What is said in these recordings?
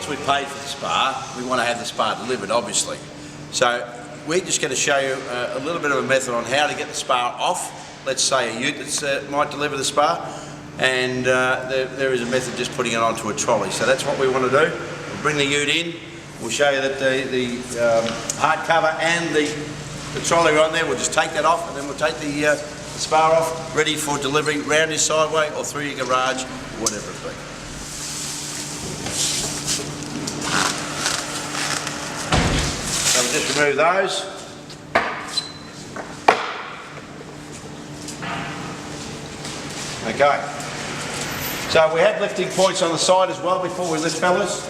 once we've paid for the SPA, we want to have the SPA delivered, obviously. So we're just going to show you a little bit of a method on how to get the SPA off. Let's say a ute that might deliver the SPA, and there is a method just putting it onto a trolley. So that's what we want to do. We'll bring the ute in. We'll show you that the hard cover and the trolley are on there. We'll just take that off, and then we'll take the SPA off, ready for delivery round your sideway or through your garage, whatever it be. So we'll just remove those. Okay. So we have lifting points on the side as well before we lift, fellas.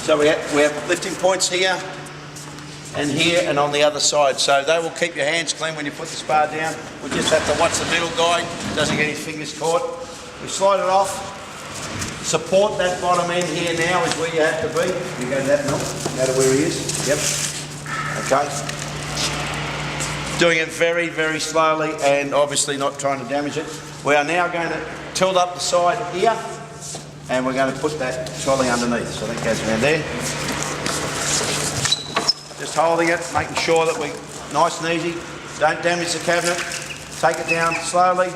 So we have lifting points here and here and on the other side. So they will keep your hands clean when you put the SPA down. We just have to watch the middle guy, doesn't get his fingers caught. We slide it off. Support that bottom end here now is where you have to be. You go to that milk, go to where he is. Yep. Okay. Doing it very, very slowly and obviously not trying to damage it. We are now going to tilt up the side here and we're going to put that trolley underneath. So that goes around there. Just holding it, making sure that we nice and easy, don't damage the cabinet. Take it down slowly,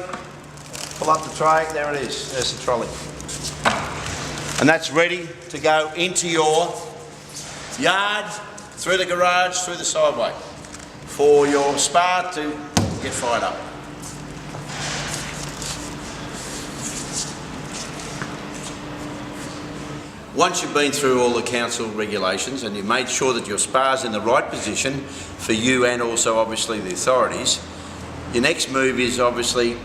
pull up the tray, there it is, there's the trolley. And that's ready to go into your yard, through the garage, through the sideway, for your SPA to get fired up. Once you've been through all the council regulations and you've made sure that your SPA is in the right position for you and also obviously the authorities, your next move is obviously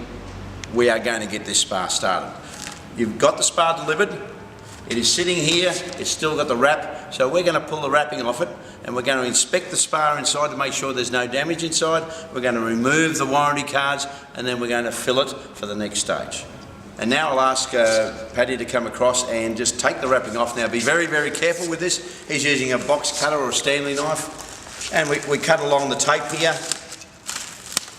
we are going to get this SPA started. You've got the SPA delivered, it is sitting here, it's still got the wrap, so we're going to pull the wrapping off it and we're going to inspect the SPA inside to make sure there's no damage inside. We're going to remove the warranty cards and then we're going to fill it for the next stage. And now I'll ask Paddy to come across and just take the wrapping off. Now be very, very careful with this. He's using a box cutter or a Stanley knife. And we cut along the tape here.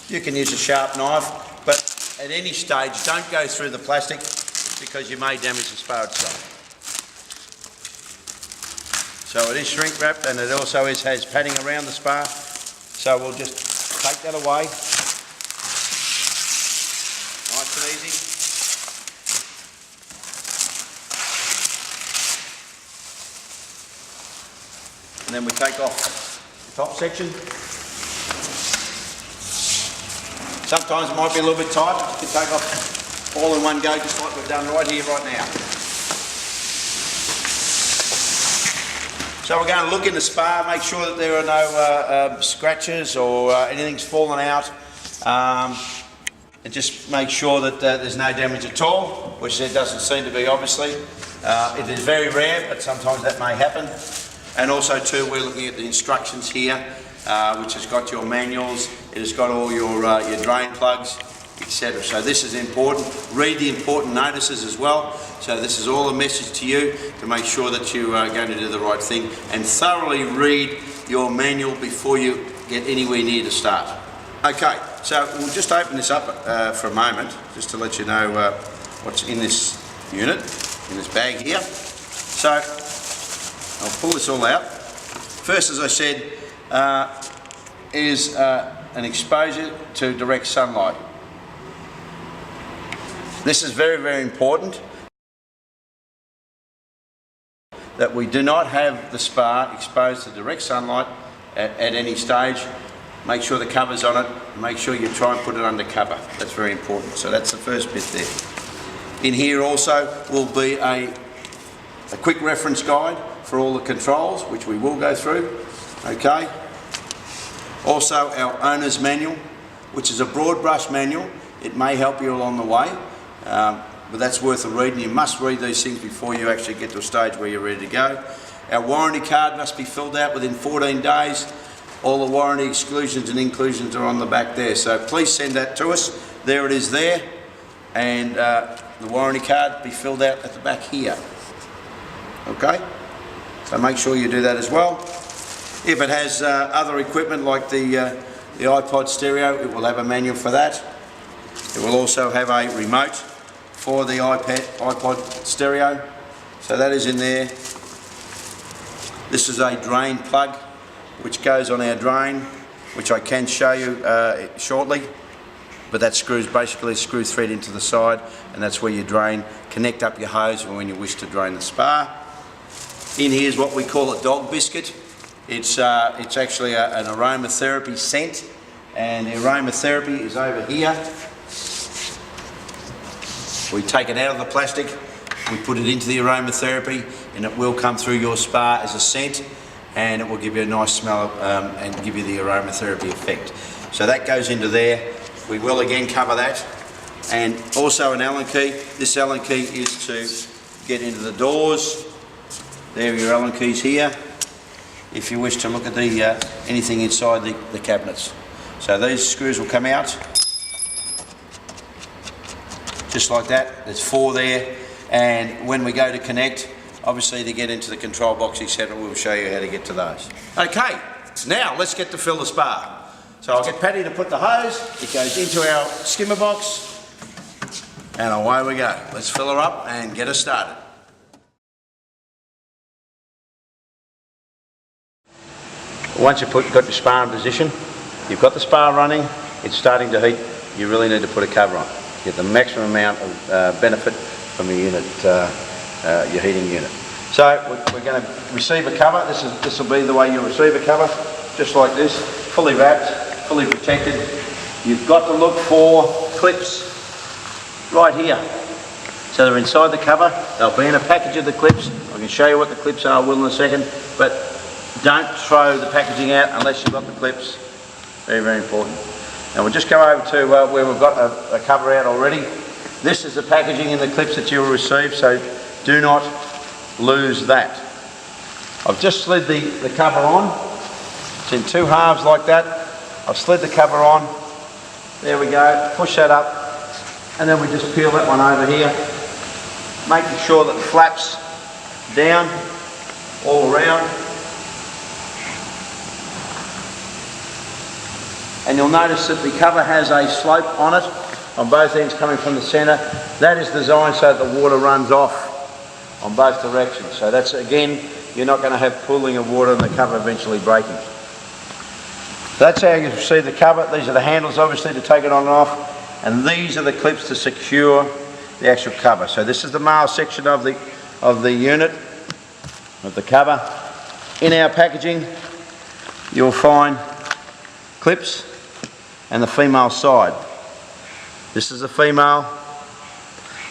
You can use a sharp knife, but at any stage don't go through the plastic because you may damage the SPA itself. So it is shrink wrapped and it also has padding around the SPA. So we'll just take that away. Nice and easy. And then we take off the top section. Sometimes it might be a little bit tight, but you can take off all in one go, just like we've done right here, right now. So we're going to look in the SPA, make sure that there are no scratches or anything's fallen out, and just make sure that there's no damage at all, which there doesn't seem to be, obviously. It is very rare, but sometimes that may happen. And also too, we're looking at the instructions here, which has got your manuals, it has got all your drain plugs, etc. So this is important. Read the important notices as well. So this is all a message to you to make sure that you are going to do the right thing and thoroughly read your manual before you get anywhere near to start. Okay, so we'll just open this up for a moment, just to let you know what's in this unit, in this bag here. So I'll pull this all out. First, as I said, is an exposure to direct sunlight. This is very, very important that we do not have the SPA exposed to direct sunlight at any stage. Make sure the cover's on it, make sure you try and put it under cover. That's very important. So that's the first bit there. In here also will be a quick reference guide for all the controls, which we will go through. Okay. Also our owner's manual, which is a broad brush manual. It may help you along the way, but that's worth a reading. You must read these things before you actually get to a stage where you're ready to go. Our warranty card must be filled out within 14 days. All the warranty exclusions and inclusions are on the back there. So please send that to us. There it is there. And the warranty card be filled out at the back here. Okay? So make sure you do that as well. If it has other equipment like the iPod stereo, it will have a manual for that. It will also have a remote for the iPod stereo. So that is in there. This is a drain plug which goes on our drain, which I can show you shortly. But that screws basically a screw thread into the side, and that's where you drain, connect up your hose when you wish to drain the spa. In here is what we call a dog biscuit. It's actually an aromatherapy scent, and the aromatherapy is over here. We take it out of the plastic, we put it into the aromatherapy, and it will come through your spa as a scent, and it will give you a nice smell and give you the aromatherapy effect. So that goes into there. We will again cover that. And also an Allen key. This Allen key is to get into the doors. There are your Allen keys here, if you wish to look at the anything inside the cabinets. So these screws will come out, just like that. There's 4 there, and when we go to connect, obviously to get into the control box, etc., we'll show you how to get to those. Okay, now let's get to fill the spa. So I'll get Patty to put the hose, it goes into our skimmer box, and away we go. Let's fill her up and get her started. Once you've got your spa in position, you've got the spa running, it's starting to heat, you really need to put a cover on. Get the maximum amount of benefit from your unit, your heating unit. So we're going to receive a cover. This will be the way you'll receive a cover, just like this, fully wrapped, fully protected. You've got to look for clips right here. So they're inside the cover. They'll be in a package of the clips. I can show you what the clips are, I will in a second, but don't throw the packaging out unless you've got the clips. Very, very important. Now we'll just go over to where we've got a cover out already. This is the packaging and the clips that you will receive, so do not lose that. I've just slid the cover on. It's in 2 halves like that. I've slid the cover on. There we go. Push that up, and then we just peel that one over here, making sure that the flaps down all around. And you'll notice that the cover has a slope on it, on both ends coming from the centre. That is designed so that the water runs off on both directions. So that's, again, you're not going to have pooling of water and the cover eventually breaking. That's how you receive the cover. These are the handles, obviously, to take it on and off. And these are the clips to secure the actual cover. So this is the male section of the unit, of the cover. In our packaging, you'll find clips and the female side. This is the female.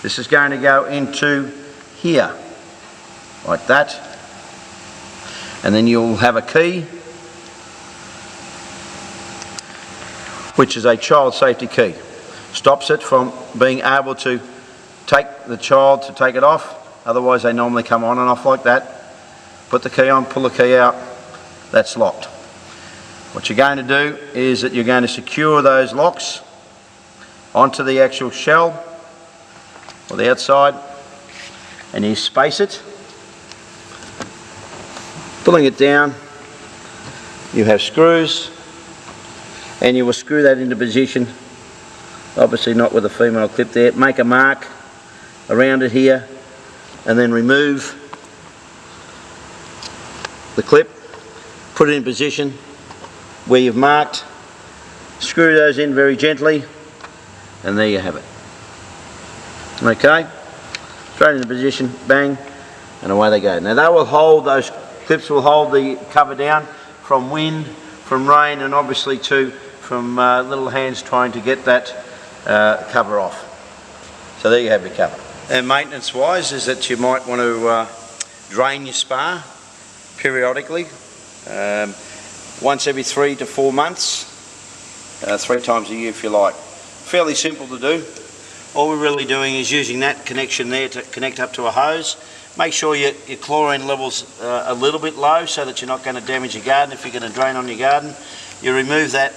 This is going to go into here, like that. And then you'll have a key, which is a child safety key. Stops it from being able to take the child to take it off. Otherwise they normally come on and off like that. Put the key on, pull the key out, that's locked. What you're going to do is that you're going to secure those locks onto the actual shell or the outside, and you space it. Pulling it down, you have screws, and you will screw that into position, obviously not with a female clip there. Make a mark around it here, and then remove the clip, put it in position where you've marked, screw those in very gently, and there you have it. Okay, straight into position, bang, and away they go. Now they will hold, those clips will hold the cover down from wind, from rain, and obviously too from little hands trying to get that cover off. So there you have your cover. And maintenance wise is that you might want to drain your spa periodically. Once every 3 to 4 months, 3 times a year if you like. Fairly simple to do. All we're really doing is using that connection there to connect up to a hose. Make sure your chlorine level's a little bit low so that you're not going to damage your garden if you're going to drain on your garden. You remove that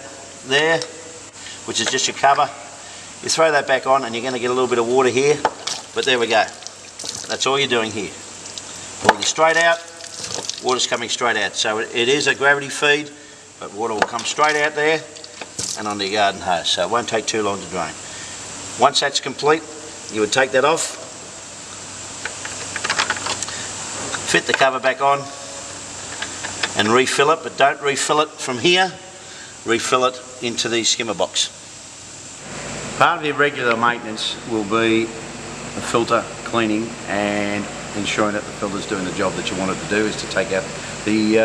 there, which is just your cover. You throw that back on and you're going to get a little bit of water here, but there we go. That's all you're doing here. Pull this straight out. Water's coming straight out. So it is a gravity feed, but water will come straight out there and onto your garden hose. So it won't take too long to drain. Once that's complete, you would take that off, fit the cover back on, and refill it, but don't refill it from here, refill it into the skimmer box. Part of your regular maintenance will be the filter cleaning and ensuring that the filter's doing the job that you want it to do, is to take out the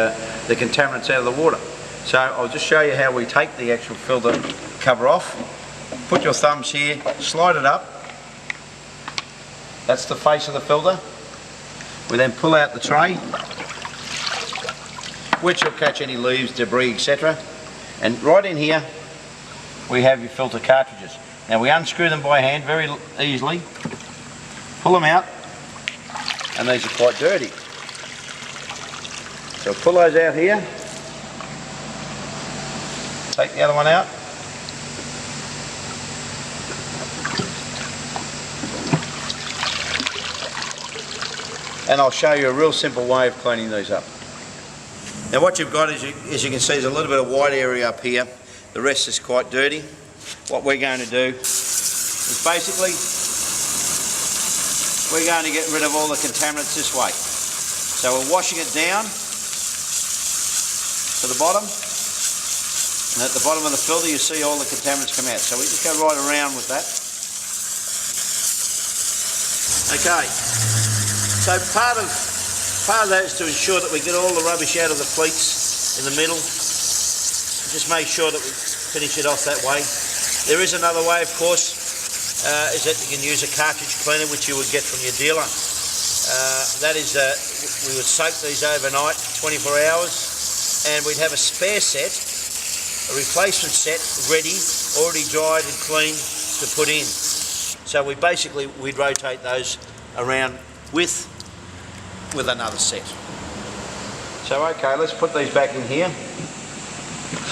contaminants out of the water. So I'll just show you how we take the actual filter cover off. Put your thumbs here, slide it up. That's the face of the filter. We then pull out the tray, which will catch any leaves, debris, etc. And right in here we have your filter cartridges. Now we unscrew them by hand very easily, pull them out, and these are quite dirty. So pull those out here, take the other one out, and I'll show you a real simple way of cleaning these up. Now what you've got is, as you can see, there's a little bit of white area up here. The rest is quite dirty. What we're going to do is basically we're going to get rid of all the contaminants this way. So we're washing it down to the bottom, and at the bottom of the filter you see all the contaminants come out. So we just go right around with that. Okay, so part of that is to ensure that we get all the rubbish out of the pleats in the middle. Just make sure that we finish it off that way. There is another way, of course, is that you can use a cartridge cleaner, which you would get from your dealer. That is, we would soak these overnight, 24 hours, and we'd have a spare set, a replacement set ready, already dried and cleaned to put in. So we'd rotate those around with another set. So okay, let's put these back in here.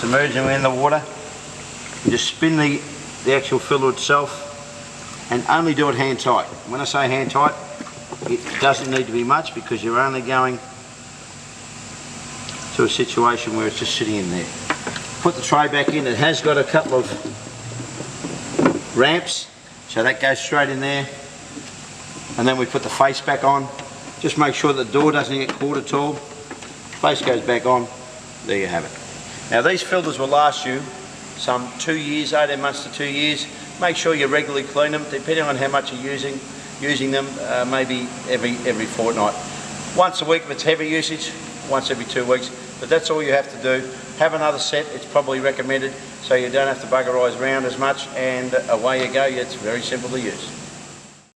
Submerge them in the water. And just spin the actual filter itself, and only do it hand tight. When I say hand tight, it doesn't need to be much, because you're only going to a situation where it's just sitting in there. Put the tray back in. It has got a couple of ramps, so that goes straight in there. And then we put the face back on. Just make sure the door doesn't get caught at all. Face goes back on. There you have it. Now these filters will last you some 2 years, 18 months to 2 years. Make sure you regularly clean them, depending on how much you're using them, maybe every fortnight. Once a week if it's heavy usage, once every 2 weeks, but that's all you have to do. Have another set, it's probably recommended, so you don't have to buggerise around as much, and away you go. It's very simple to use.